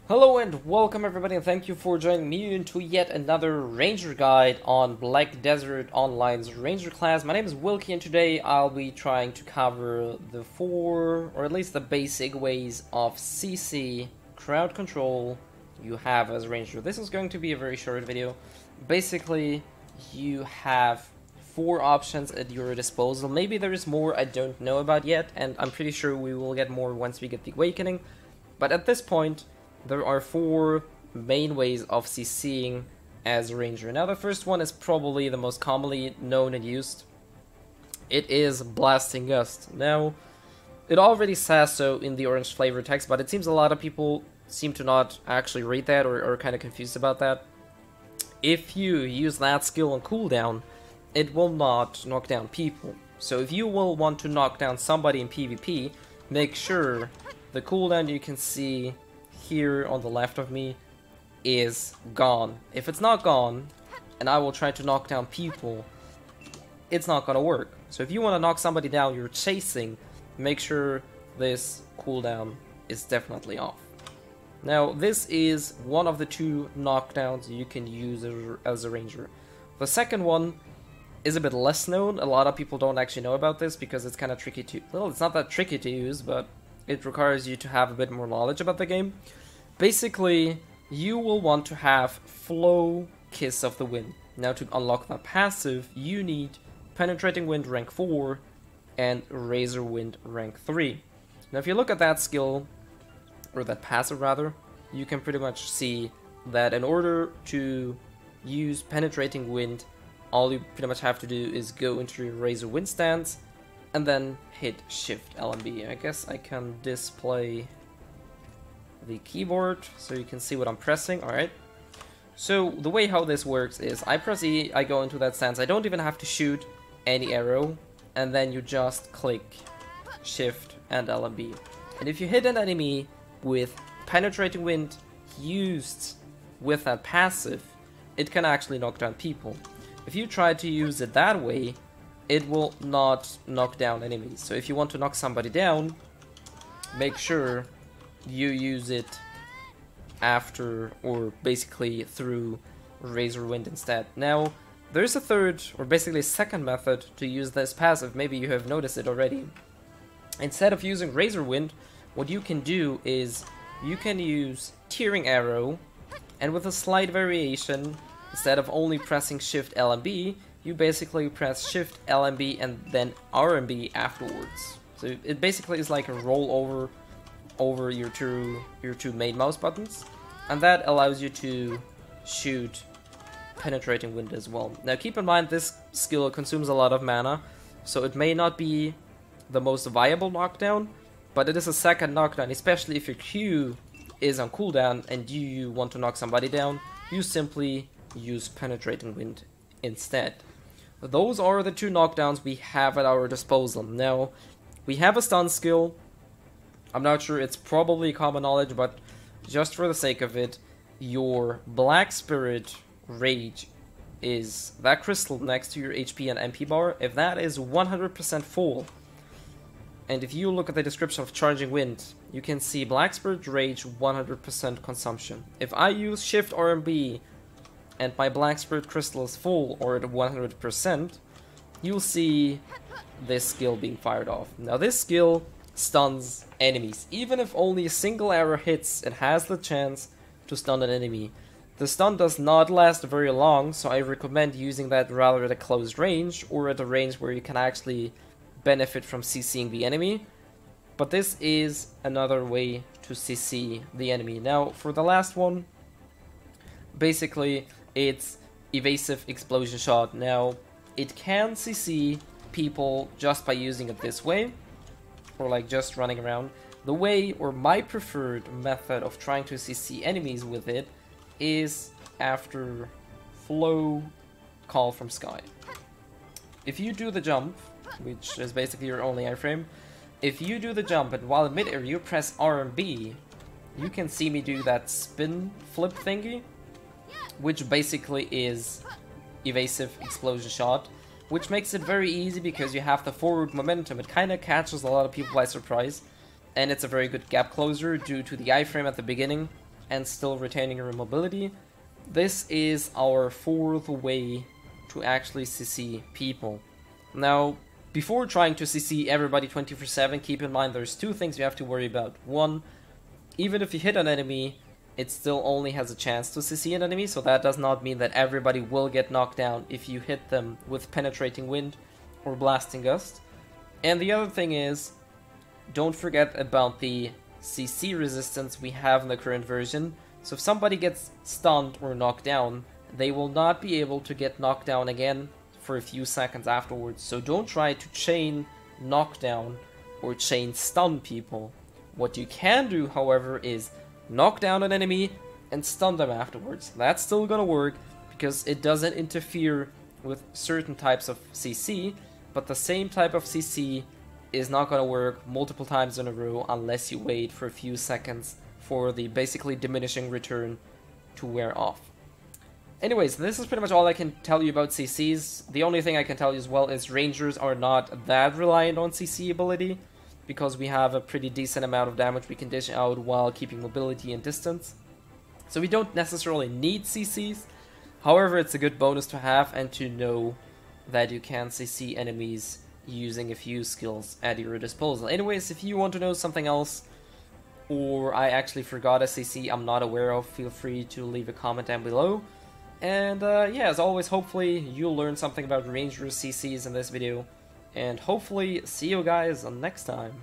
Hello and welcome everybody, and thank you for joining me into yet another Ranger guide on Black Desert Online's Ranger class. My name is Wilkie, and today I'll be trying to cover the four, or at least the basic ways of CC crowd control you have as a Ranger. This is going to be a very short video. Basically, you have four options at your disposal. Maybe there is more I don't know about yet, and I'm pretty sure we will get more once we get the Awakening. But at this point, there are four main ways of CCing as a Ranger. Now, the first one is probably the most commonly known and used. It is Blasting Gust. Now, it already says so in the orange flavor text, but it seems a lot of people seem to not actually read that or are kind of confused about that. If you use that skill on cooldown, it will not knock down people. So if you will want to knock down somebody in PvP, make sure the cooldown you can see here on the left of me is gone. If it's not gone, and I will try to knock down people, it's not gonna work. So if you want to knock somebody down you're chasing, make sure this cooldown is definitely off. Now, this is one of the two knockdowns you can use as a Ranger. The second one is a bit less known. A lot of people don't actually know about this because it's kind of tricky to... Well, it's not that tricky to use, but it requires you to have a bit more knowledge about the game. Basically, you will want to have Flow Kiss of the Wind. Now, to unlock that passive, you need Penetrating Wind rank 4 and Razor Wind rank 3. Now, if you look at that skill, or that passive rather, you can pretty much see that in order to use Penetrating Wind, all you pretty much have to do is go into your Razor Wind stance, and then hit Shift LMB. I guess I can display the keyboard so you can see what I'm pressing. Alright. So the way how this works is I press E, I go into that stance. I don't even have to shoot any arrow, and then you just click Shift and LMB. And if you hit an enemy with Penetrating Wind used with that passive, it can actually knock down people. If you try to use it that way, it will not knock down enemies. So if you want to knock somebody down, make sure you use it after, or basically through Razor Wind instead. Now, there's a third, or basically a second method to use this passive. Maybe you have noticed it already. Instead of using Razor Wind, what you can do is you can use Tearing Arrow, and with a slight variation, instead of only pressing Shift LMB, you basically press Shift, LMB, and then RMB afterwards. So it basically is like a roll over your two main mouse buttons, and that allows you to shoot Penetrating Wind as well. Now keep in mind this skill consumes a lot of mana, so it may not be the most viable knockdown, but it is a second knockdown, especially if your Q is on cooldown and you want to knock somebody down, you simply use Penetrating Wind instead. Those are the two knockdowns we have at our disposal. Now, we have a stun skill. I'm not sure, it's probably common knowledge, but just for the sake of it, your Black Spirit Rage is that crystal next to your HP and MP bar. If that is 100% full, and if you look at the description of Charging Wind, you can see Black Spirit Rage 100% consumption. If I use Shift RMB and my Black Spirit Crystal is full, or at 100%, you'll see this skill being fired off. Now this skill stuns enemies. Even if only a single arrow hits, it has the chance to stun an enemy. The stun does not last very long, so I recommend using that rather at a close range, or at a range where you can actually benefit from CCing the enemy. But this is another way to CC the enemy. Now, for the last one, basically, it's Evasive Explosion Shot. Now, it can CC people just by using it this way, or like just running around. The way, or my preferred method of trying to CC enemies with it, is after Flow Call from Sky. If you do the jump, which is basically your only iframe, if you do the jump and while in mid-air you press RMB, you can see me do that spin flip thingy, which basically is Evasive Explosion Shot, which makes it very easy because you have the forward momentum. It kind of catches a lot of people by surprise, and it's a very good gap closer due to the iframe at the beginning. and still retaining your mobility. This is our fourth way to actually CC people. Now, before trying to CC everybody 24/7, keep in mind there's two things you have to worry about. One, even if you hit an enemy, it still only has a chance to CC an enemy, so that does not mean that everybody will get knocked down if you hit them with Penetrating Wind or Blasting Gust. And the other thing is, don't forget about the CC resistance we have in the current version. So if somebody gets stunned or knocked down, they will not be able to get knocked down again for a few seconds afterwards. So don't try to chain knockdown or chain stun people. What you can do, however, is knock down an enemy and stun them afterwards. That's still gonna work because it doesn't interfere with certain types of CC, but the same type of CC is not gonna work multiple times in a row unless you wait for a few seconds for the basically diminishing return to wear off. Anyways, this is pretty much all I can tell you about CCs. The only thing I can tell you as well is Rangers are not that reliant on CC ability, because we have a pretty decent amount of damage we can dish out while keeping mobility and distance. So we don't necessarily need CCs, however it's a good bonus to have and to know that you can CC enemies using a few skills at your disposal. Anyways, if you want to know something else, or I actually forgot a CC I'm not aware of, feel free to leave a comment down below. And yeah, as always, hopefully you'll learn something about Ranger CCs in this video, and hopefully see you guys next time.